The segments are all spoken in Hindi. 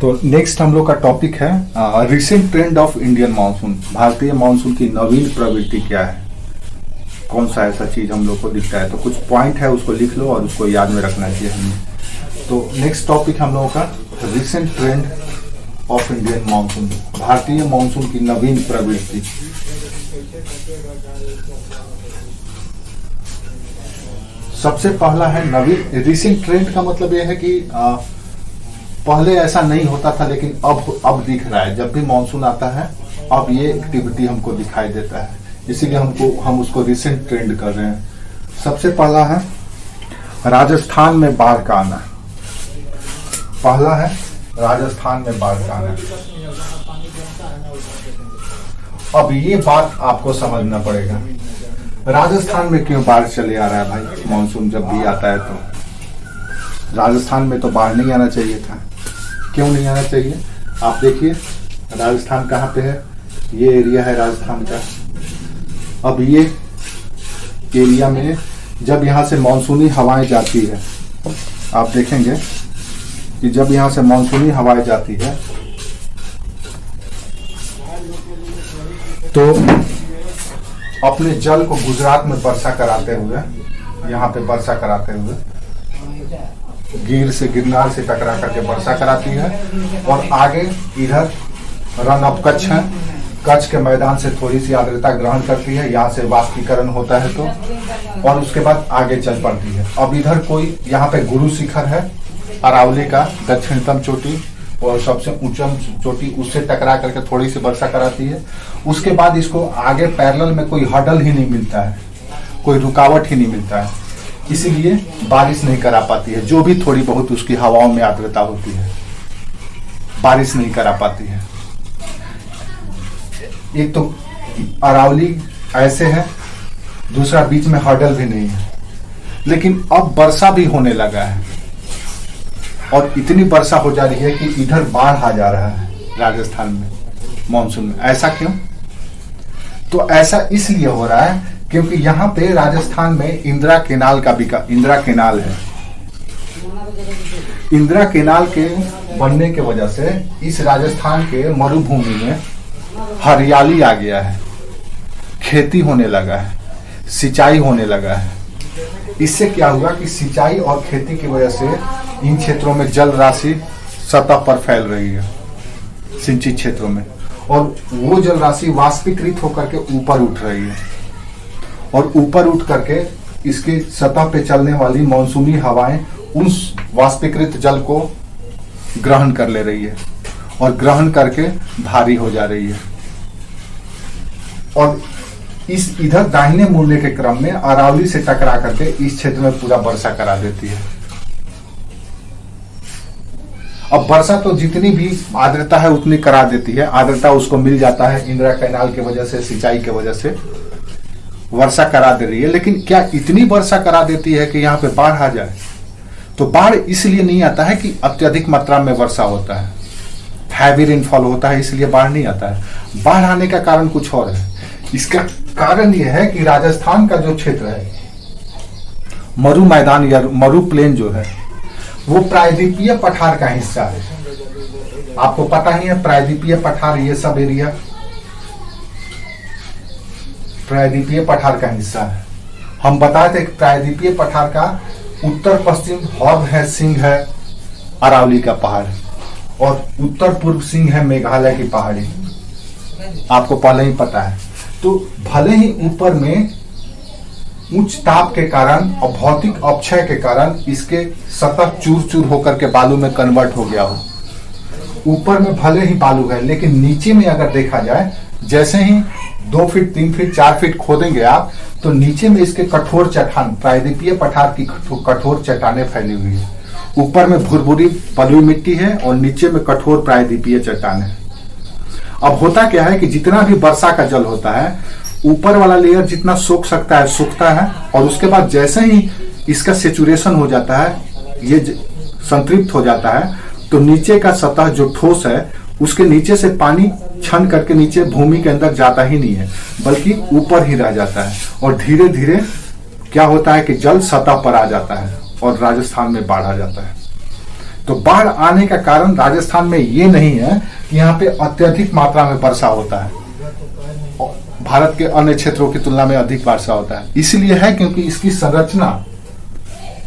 तो नेक्स्ट हम लोग का टॉपिक है recent trend of Indian monsoon. भारतीय मानसून की नवीन प्रवृत्ति क्या है, कौन सा ऐसा चीज हम लोग को दिखता है। तो कुछ पॉइंट है, उसको लिख लो और उसको याद में रखना चाहिए हमें। तो नेक्स्ट टॉपिक हम लोगों का recent trend of Indian monsoon, भारतीय मानसून की नवीन प्रवृत्ति। सबसे पहला है नवीन। रिसेंट ट्रेंड का मतलब यह है कि पहले ऐसा नहीं होता था, लेकिन अब दिख रहा है। जब भी मानसून आता है अब ये एक्टिविटी हमको दिखाई देता है, इसीलिए हम उसको रिसेंट ट्रेंड कर रहे हैं। सबसे पहला है राजस्थान में बाढ़ का आना। पहला है राजस्थान में बाढ़ का आना। अब ये बात आपको समझना पड़ेगा, राजस्थान में क्यों बाढ़ चले आ रहा है भाई। मानसून जब भी आता है तो राजस्थान में तो बाढ़ नहीं आना चाहिए था। क्यों नहीं आना चाहिए, आप देखिए राजस्थान कहाँ पे है। ये एरिया है राजस्थान का। अब ये एरिया में जब यहाँ से मानसूनी हवाएं जाती है, आप देखेंगे कि जब यहाँ से मानसूनी हवाएं जाती है तो अपने जल को गुजरात में वर्षा कराते हुए, यहाँ पे वर्षा कराते हुए गिरनार से टकरा करके वर्षा कराती है और आगे इधर रन ऑफ कच्छ है, कच्छ के मैदान से थोड़ी सी आर्द्रता ग्रहण करती है, यहाँ से वाष्पीकरण होता है तो, और उसके बाद आगे चल पड़ती है। अब इधर कोई यहाँ पे गुरु शिखर है अरावली का, दक्षिणतम चोटी और सबसे ऊंचम चोटी, उससे टकरा करके थोड़ी सी वर्षा कराती है। उसके बाद इसको आगे पैरेलल में कोई हडल ही नहीं मिलता है, कोई रुकावट ही नहीं मिलता है, इसीलिए बारिश नहीं करा पाती है। जो भी थोड़ी बहुत उसकी हवाओं में आर्द्रता होती है बारिश नहीं करा पाती है। एक तो अरावली ऐसे है, दूसरा बीच में हडल भी नहीं है। लेकिन अब वर्षा भी होने लगा है और इतनी वर्षा हो जा रही है कि इधर बाढ़ आ जा रहा है राजस्थान में मानसून में। ऐसा क्यों? तो ऐसा इसलिए हो रहा है क्योंकि यहाँ पे राजस्थान में इंदिरा केनाल का इंदिरा केनाल है। इंदिरा केनाल के बनने के वजह से इस राजस्थान के मरुभूमि में हरियाली आ गया है, खेती होने लगा है, सिंचाई होने लगा है। इससे क्या हुआ कि सिंचाई और खेती की वजह से इन क्षेत्रों में जल राशि सतह पर फैल रही है, सिंचित क्षेत्रों में, और वो जल राशि वाष्पीकृत होकर के ऊपर उठ रही है और ऊपर उठ करके इसके सतह पे चलने वाली मानसूनी हवाएं उस वाष्पीकृत जल को ग्रहण कर ले रही है और ग्रहण करके भारी हो जा रही है और इस इधर दाहिने मुड़ने के क्रम में अरावली से टकरा करके इस क्षेत्र में पूरा वर्षा करा देती है। अब वर्षा तो जितनी भी आर्द्रता है उतनी करा देती है, आर्द्रता उसको मिल जाता है इंदिरा कैनाल की वजह से, सिंचाई की वजह से वर्षा करा दे रही है। लेकिन क्या इतनी वर्षा करा देती है कि यहाँ पे बाढ़ आ जाए? तो बाढ़ इसलिए नहीं आता है कि अत्यधिक मात्रा में वर्षा होता है, हैवी रेनफॉल होता है, इसलिए बाढ़ नहीं आता है। बाढ़ आने का कारण कुछ और है। इसका कारण यह है कि राजस्थान का जो क्षेत्र है, मरु मैदान या मरु प्लेन जो है, वो प्रायद्वीपीय पठार का हिस्सा है। आपको पता ही है प्रायद्वीपीय पठार, ये सब एरिया प्रायद्वीपीय पठार का हिस्सा है। हम बताए थे कि प्रायद्वीपीय पठार का उत्तर पश्चिम हॉर्न है, सिंह है अरावली का पहाड़, और उत्तर पूर्व सिंह है मेघालय की पहाड़ी। आपको पहले ही पता है। तो भले ही ऊपर में उच्च ताप के कारण और भौतिक अपक्षय के कारण इसके सतह चूर चूर होकर के बालू में कन्वर्ट हो गया हो, ऊपर में भले ही बालू है, लेकिन नीचे में अगर देखा जाए, जैसे ही 2 फीट 3 फीट 4 फीट खोदेंगे आप, तो नीचे में इसके कठोर चट्टान, प्रायद्वीपीय पठार की कठोर चट्टानें फैली हुई है। ऊपर में भुरभुरी बलुई मिट्टी है और नीचे में कठोर प्रायद्वीपीय चट्टान है। अब होता क्या है कि जितना भी वर्षा का जल होता है, ऊपर वाला लेयर जितना सोख सकता है सूखता है, और उसके बाद जैसे ही इसका सेचुरेशन हो जाता है, ये संतृप्त हो जाता है, तो नीचे का सतह जो ठोस है उसके नीचे से पानी छन करके नीचे भूमि के अंदर जाता ही नहीं है, बल्कि ऊपर ही रह जाता है। और धीरे धीरे क्या होता है कि जल सतह पर आ जाता है और राजस्थान में बाढ़ आ जाता है। तो बाढ़ आने का कारण राजस्थान में ये नहीं है कि यहाँ पे अत्यधिक मात्रा में वर्षा होता है, भारत के अन्य क्षेत्रों की तुलना में अधिक वर्षा होता है, इसलिए है क्योंकि इसकी संरचना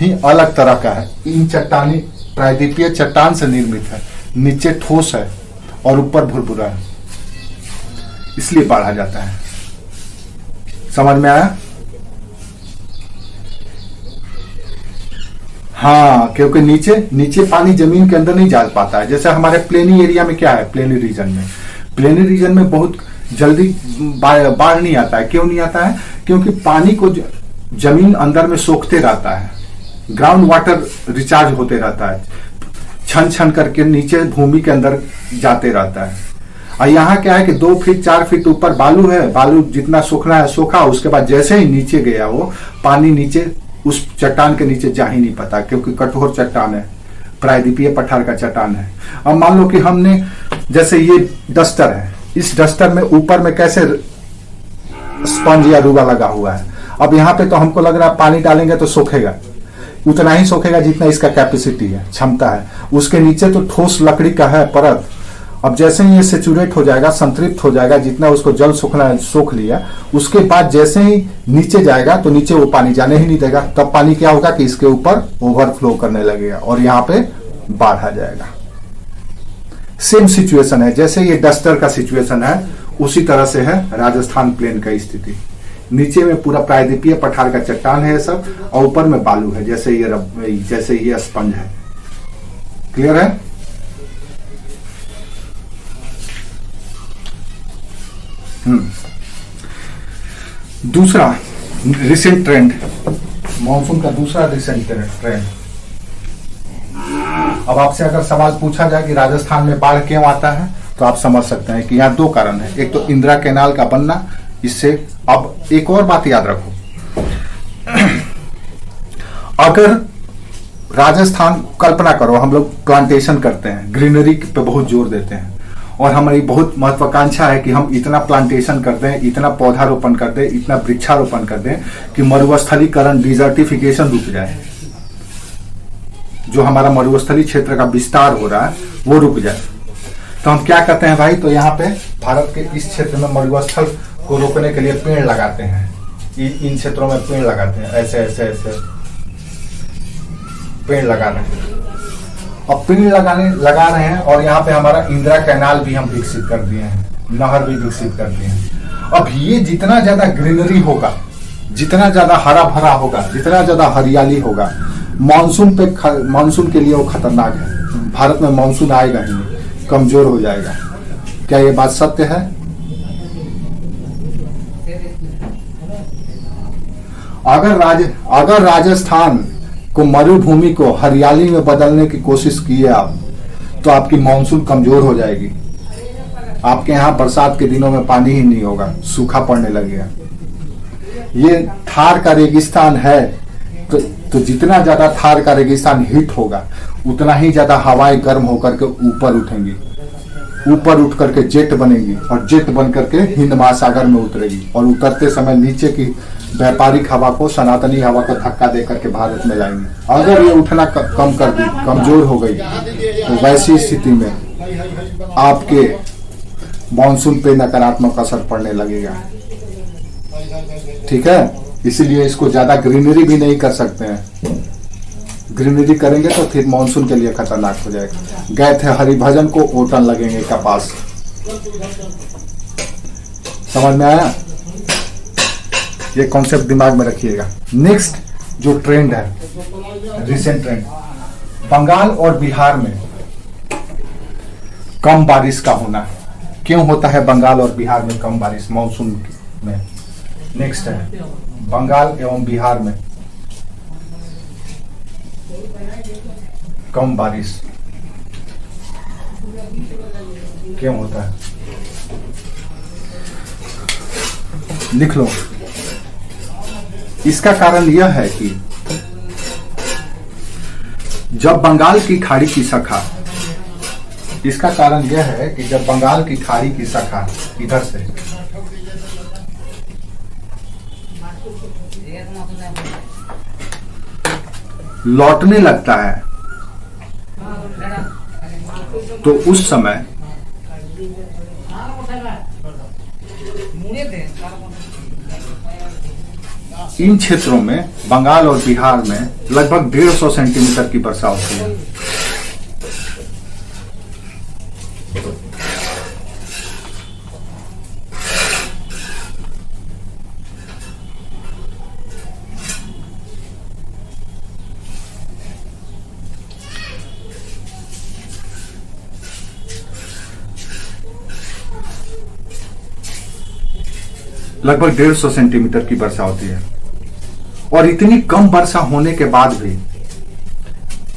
ही अलग तरह का है। इन चट्टानी प्रायद्वीपीय चट्टान से निर्मित है, नीचे ठोस है और ऊपर भुरभुरा है, इसलिए बाढ़ आ जाता है। समझ में आया? हाँ, क्योंकि नीचे पानी जमीन के अंदर नहीं जा पाता है। जैसे हमारे प्लेनी एरिया में क्या है, प्लेनी रीजन में बहुत जल्दी बाढ़ नहीं आता है। क्यों नहीं आता है? क्योंकि पानी को जमीन अंदर में सोखते रहता है, ग्राउंड वाटर रिचार्ज होते रहता है, छन छन करके नीचे भूमि के अंदर जाते रहता है। और यहाँ क्या है कि 2 फीट 4 फीट ऊपर बालू है, बालू जितना सोखना है सोखा, उसके बाद जैसे ही नीचे गया वो पानी नीचे उस चट्टान के नीचे जा ही नहीं पाता, क्योंकि कठोर चट्टान है, प्रायद्वीपीय पठार का चट्टान है। अब मान लो कि हमने, जैसे ये डस्टर है, इस डस्टर में ऊपर में कैसे स्पंज या रूबा लगा हुआ है। अब यहाँ पे तो हमको लग रहा है पानी डालेंगे तो सोखेगा, उतना ही सोखेगा जितना इसका कैपेसिटी है, क्षमता है। उसके नीचे तो ठोस लकड़ी का है परत। अब जैसे ही ये सेचुरेट हो जाएगा, संतृप्त हो जाएगा, जितना उसको जल सोखना है सोख लिया, उसके बाद जैसे ही नीचे जाएगा तो नीचे वो पानी जाने ही नहीं देगा। तब पानी क्या होगा कि इसके ऊपर ओवरफ्लो करने लगेगा और यहाँ पे बाढ़ आ जाएगा। सेम सिचुएशन है, जैसे ये डस्टर का सिचुएशन है उसी तरह से है राजस्थान प्लेन का स्थिति। नीचे में पूरा प्रायद्वीपीय पठार का चट्टान है सब, और ऊपर में बालू है, जैसे ये स्पंज है। क्लियर है? दूसरा रिसेंट ट्रेंड, मॉनसून का दूसरा रिसेंट ट्रेंड। अब आपसे अगर सवाल पूछा जाए कि राजस्थान में बाढ़ क्यों आता है, तो आप समझ सकते हैं कि यहाँ 2 कारण है। एक तो इंदिरा कैनाल का बनना, इससे। अब एक और बात याद रखो, अगर राजस्थान, कल्पना करो हम लोग प्लांटेशन करते हैं, ग्रीनरी पे बहुत जोर देते हैं, और हमारी बहुत महत्वाकांक्षा है कि हम इतना प्लांटेशन कर दें, इतना पौधारोपण कर दें, इतना वृक्षारोपण कर दें कि मरुस्थलीकरण, डिजर्टिफिकेशन रुक जाए। जो हमारा मरुस्थली क्षेत्र का विस्तार हो रहा है वो रुक जाए। तो हम क्या करते हैं भाई, तो यहाँ पे भारत के इस क्षेत्र में मरुस्थल को रोकने के लिए पेड़ लगाते हैं। इन क्षेत्रों में पेड़ लगाते हैं, ऐसे ऐसे ऐसे पेड़ लगा रहे हैं। अब पेड़ लगा रहे हैं, और यहाँ पे हमारा इंदिरा कैनाल भी हम विकसित कर दिए हैं, नहर भी विकसित कर दिए हैं। अब ये जितना ज्यादा ग्रीनरी होगा, जितना ज्यादा हरा भरा होगा, जितना ज्यादा हरियाली होगा, मानसून के लिए वो खतरनाक है। भारत में मानसून आएगा ही नहीं, कमजोर हो जाएगा। क्या ये बात सत्य है? अगर राजस्थान को मरुभूमि को हरियाली में बदलने की कोशिश किए आप, तो आपकी मानसून कमजोर हो जाएगी। आपके यहाँ बरसात के दिनों में पानी ही नहीं होगा, सूखा पड़ने लगेगा। ये थार का रेगिस्तान है, तो जितना ज्यादा थार का रेगिस्तान हिट होगा, उतना ही ज्यादा हवाएं गर्म होकर के ऊपर उठेंगी, ऊपर उठ करके जेट बनेगी, और जेट बन करके हिंद महासागर में उतरेगी, और उतरते समय नीचे की व्यापारिक हवा को, सनातनी हवा को धक्का दे करके भारत में लाएंगे। अगर ये उठना कम कर दी, कमजोर हो गई, तो वैसी स्थिति में आपके मानसून पे नकारात्मक असर पड़ने लगेगा। ठीक है, इसीलिए इसको ज्यादा ग्रीनरी भी नहीं कर सकते हैं। ग्रीनरी करेंगे तो फिर मानसून के लिए खतरनाक हो जाएगा। गए थे हरिभजन को, ओटन लगेंगे कपास। समझ में आया? ये कॉन्सेप्ट दिमाग में रखिएगा। नेक्स्ट जो ट्रेंड है, रिसेंट ट्रेंड, बंगाल और बिहार में कम बारिश का होना। क्यों होता है बंगाल और बिहार में कम बारिश मानसून में? नेक्स्ट है बंगाल एवं बिहार में कम बारिश क्यों होता है? लिख लो। इसका कारण यह है कि जब बंगाल की खाड़ी की शाखा, इसका कारण यह है कि जब बंगाल की खाड़ी की शाखा इधर से लौटने लगता है, तो उस समय इन क्षेत्रों में, बंगाल और बिहार में लगभग 150 सेंटीमीटर की वर्षा होती है। लगभग 150 सेंटीमीटर की वर्षा होती है। और इतनी कम वर्षा होने के बाद भी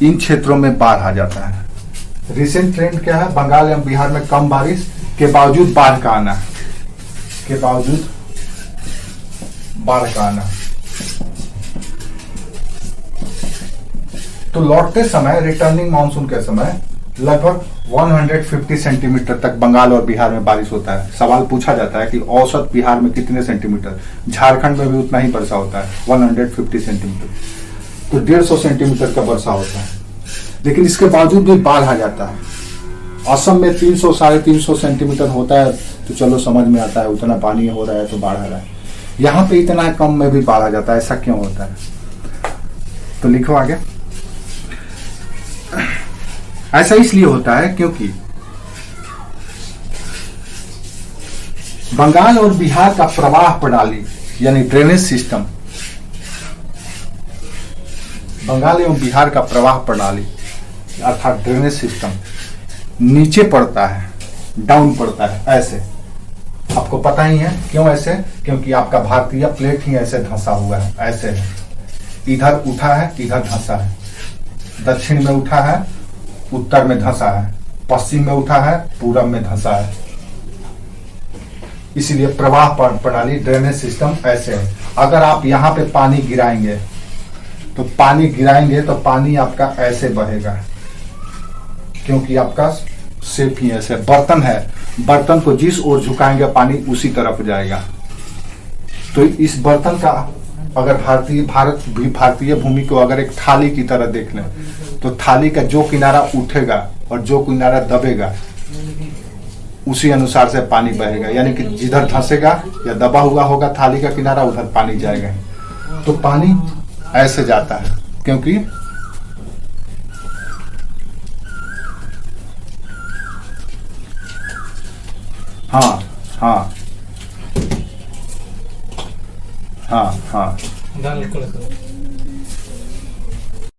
इन क्षेत्रों में बाढ़ आ जाता है। रिसेंट ट्रेंड क्या है? बंगाल एवं बिहार में कम बारिश के बावजूद बाढ़ का आना, तो लौटते समय, रिटर्निंग मानसून के समय लगभग 150 सेंटीमीटर तक बंगाल और बिहार में बारिश होता है। सवाल पूछा जाता है कि औसत बिहार में कितने सेंटीमीटर? झारखंड में भी उतना ही वर्षा होता है, 150 सेंटीमीटर। तो 150 सेंटीमीटर का वर्षा होता है, लेकिन इसके बावजूद भी बाढ़ आ जाता है। असम में 300 साढ़े 300 सेंटीमीटर होता है, तो चलो समझ में आता है, उतना पानी हो रहा है तो बाढ़ आ रहा है। यहाँ पे इतना कम में भी बाढ़ आ जाता है, ऐसा क्यों होता है? तो लिखो आगे। ऐसा इसलिए होता है क्योंकि बंगाल और बिहार का प्रवाह प्रणाली यानी ड्रेनेज सिस्टम, बंगाल एवं बिहार का प्रवाह प्रणाली अर्थात ड्रेनेज सिस्टम नीचे पड़ता है, डाउन पड़ता है, ऐसे। आपको पता ही है क्यों ऐसे? क्योंकि आपका भारतीय प्लेट ही ऐसे धंसा हुआ है, ऐसे है। इधर उठा है, इधर धंसा है। दक्षिण में उठा है, उत्तर में धंसा है। पश्चिम में उठा है, पूरब में धंसा है। इसलिए प्रवाह प्रणाली, ड्रेनेज सिस्टम ऐसे है। अगर आप यहाँ पे पानी गिराएंगे तो पानी आपका ऐसे बहेगा, क्योंकि आपका शेप ही ऐसे। बर्तन है, बर्तन को जिस ओर झुकाएंगे पानी उसी तरफ जाएगा। तो इस बर्तन का अगर भारतीय भूमि को अगर एक थाली की तरह देख लें, तो थाली का जो किनारा उठेगा और जो किनारा दबेगा उसी अनुसार से पानी बहेगा। यानी कि जिधर धंसेगा या दबा हुआ होगा थाली का किनारा, उधर पानी जाएगा। तो पानी ऐसे जाता है, क्योंकि हाँ